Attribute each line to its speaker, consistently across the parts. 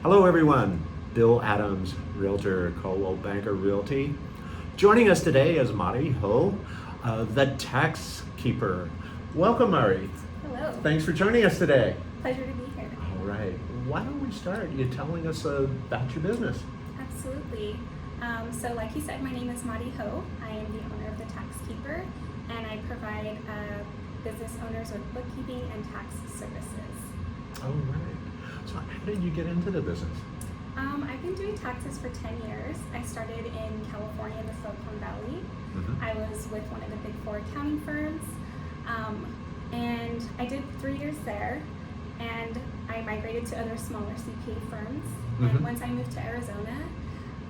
Speaker 1: Hello everyone, Bill Adams, realtor, Coldwell Banker Realty. Joining us today is Hough, the tax keeper. Welcome, Mari.
Speaker 2: Hello.
Speaker 1: Thanks for joining us today.
Speaker 2: Pleasure to be here.
Speaker 1: All right, why don't we start you telling us about your business?
Speaker 2: Absolutely. So like you said, my name is Hough. I am the owner of the Tax Keeper, and I provide business owners with bookkeeping and tax services.
Speaker 1: All right. So how did you get into the business?
Speaker 2: I've been doing taxes for 10 years. I started in California in the Silicon Valley. I was with one of the big 4 accounting firms, and I did 3 years there, and I migrated to other smaller CPA firms. And once I moved to Arizona,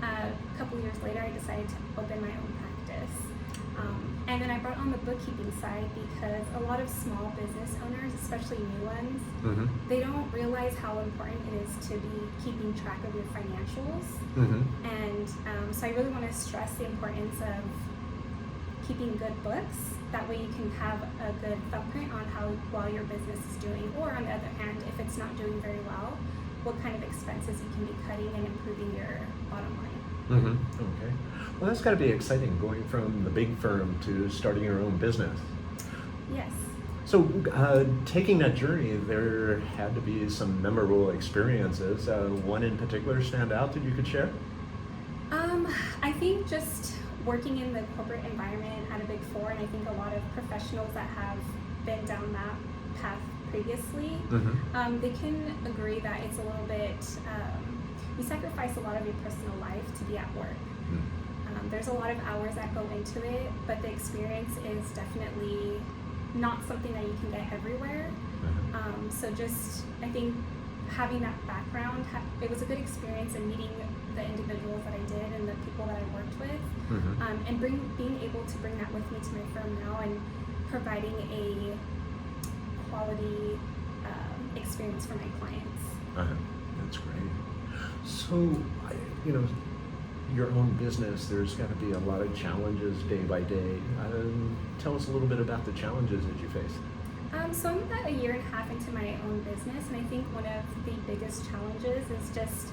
Speaker 2: a couple years later, I decided to open my own practice. And then I brought on the bookkeeping side because a lot of small business owners, especially new ones, they don't realize how important it is to be keeping track of your financials. And so I really want to stress the importance of keeping good books. That way you can have a good thumbprint on how well your business is doing, or on the other hand, if it's not doing very well, what kind of expenses you can be cutting and improving your bottom line.
Speaker 1: Okay. Well, that's got to be exciting, going from the big firm to starting your own business.
Speaker 2: Yes.
Speaker 1: So, taking that journey, there had to be some memorable experiences. One in particular stand out that you could share?
Speaker 2: I think just working in the corporate environment at a big 4, and I think a lot of professionals that have been down that path previously, they can agree that it's a little bit, you sacrifice a lot of your personal life to be at work. There's a lot of hours that go into it, but the experience is definitely not something that you can get everywhere. So just, I think having that background, it was a good experience in meeting the individuals that I did and the people that I worked with, and being able to bring that with me to my firm now and providing a quality experience for my clients.
Speaker 1: That's great. So, your own business, there's got to be a lot of challenges day by day. Tell us a little bit about the challenges that you face.
Speaker 2: So I'm about 1.5 years into my own business, and I think one of the biggest challenges is just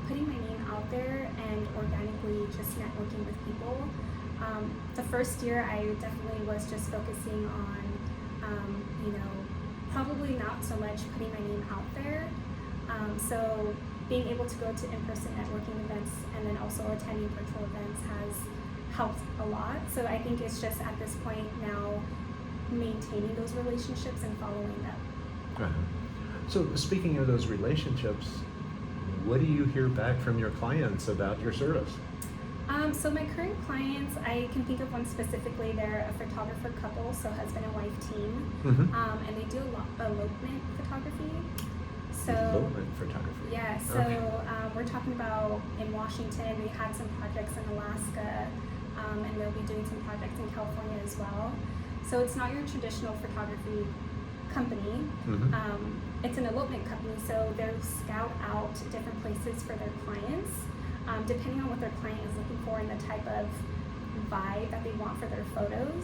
Speaker 2: putting my name out there and organically just networking with people. The first year I definitely was just focusing on, probably not so much putting my name out there. So being able to go to in-person networking events and then also attending virtual events has helped a lot. So I think it's just at this point now maintaining those relationships and following them.
Speaker 1: So speaking of those relationships, what do you hear back from your clients about your service?
Speaker 2: So my current clients, I can think of one specifically. They're a photographer couple, so husband and wife team, and they do elopement photography. So,
Speaker 1: elopement photography.
Speaker 2: Yeah, so we're talking about in Washington, we had some projects in Alaska, and they'll be doing some projects in California as well. So it's not your traditional photography company. It's an elopement company, so they'll scout out different places for their clients, depending on what their client is looking for and the type of vibe that they want for their photos.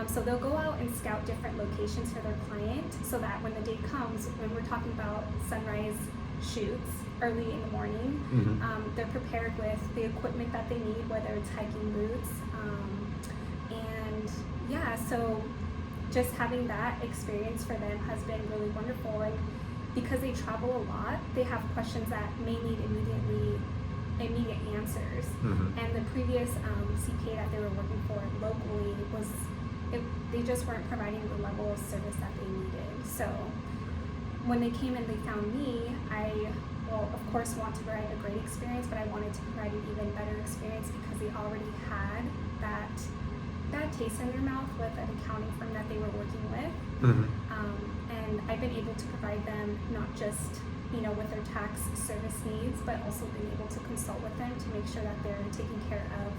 Speaker 2: So they'll go out and scout different locations for their client, so that when the day comes, when we're talking about sunrise shoots early in the morning, they're prepared with the equipment that they need, whether it's hiking boots, and yeah, so just having that experience for them has been really wonderful. And because they travel a lot, they have questions that may need immediate answers. And the previous CPA that they were working for locally they just weren't providing the level of service that they needed. So when they came and they found me, I of course want to provide a great experience, but I wanted to provide an even better experience because they already had that taste in their mouth with an accounting firm that they were working with. And I've been able to provide them not just with their tax service needs, but also being able to consult with them to make sure that they're taking care of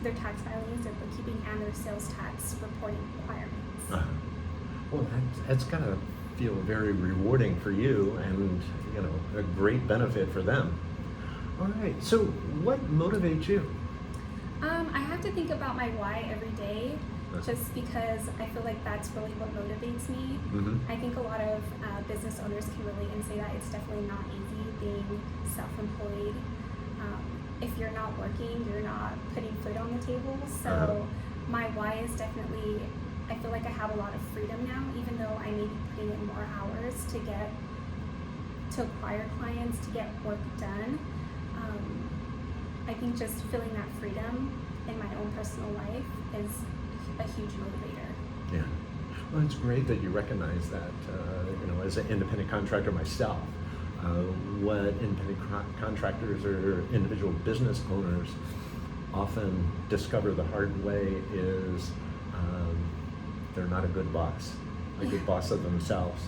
Speaker 2: their tax filings, their bookkeeping, and their sales tax reporting requirements.
Speaker 1: Well, that's got to feel very rewarding for you, and a great benefit for them. All right. So, what motivates you?
Speaker 2: I have to think about my why every day, just because I feel like that's really what motivates me.
Speaker 1: Mm-hmm.
Speaker 2: I think a lot of business owners can relate and say that it's definitely not easy being self-employed. If you're not working, you're not putting food on the table. So my why is definitely, I feel like I have a lot of freedom now, even though I may be putting in more hours to acquire clients, to get work done. I think just feeling that freedom in my own personal life is a huge motivator.
Speaker 1: Yeah. Well, it's great that you recognize that, as an independent contractor myself, what independent contractors or individual business owners often discover the hard way is they're not a good boss of themselves.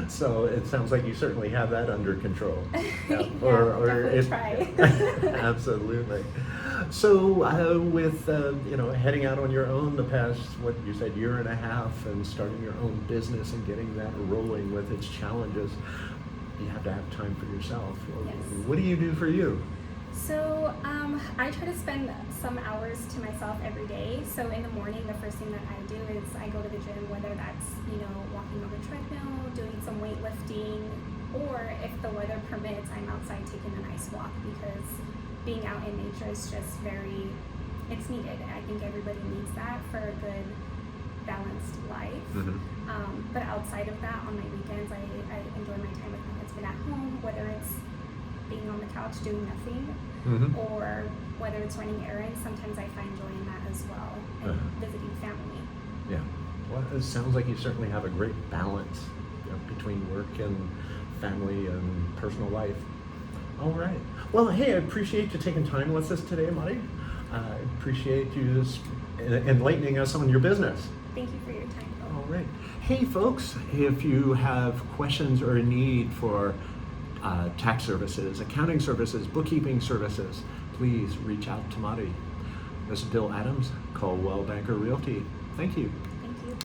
Speaker 1: So it sounds like you certainly have that under control.
Speaker 2: Yeah, definitely try.
Speaker 1: Absolutely. So with heading out on your own the past, what you said, year and a half, and starting your own business and getting that rolling with its challenges, you have to have time for yourself.
Speaker 2: Yes.
Speaker 1: What do you do for you?
Speaker 2: So I try to spend some hours to myself every day. So in the morning, the first thing that I do is I go to the gym, whether that's walking on the treadmill, doing some weightlifting, or if the weather permits, I'm outside taking a nice walk, because being out in nature is just it's needed. I think everybody needs that for a good balanced life.
Speaker 1: Mm-hmm.
Speaker 2: But outside of that, on my weekends, I enjoy my time with my husband at home, whether it's being on the couch doing nothing,
Speaker 1: Mm-hmm.
Speaker 2: or whether it's running errands. Sometimes I find joy in that as well, and visiting family.
Speaker 1: Yeah. Well, it sounds like you certainly have a great balance between work and family and personal life. All right. Well, hey, I appreciate you taking time with us today, Mari. I appreciate you enlightening us on your business.
Speaker 2: Thank you for your time, Phil.
Speaker 1: All right. Hey, folks, if you have questions or a need for tax services, accounting services, bookkeeping services, please reach out to Mari. This is Bill Adams, Coldwell Banker Realty. Thank you.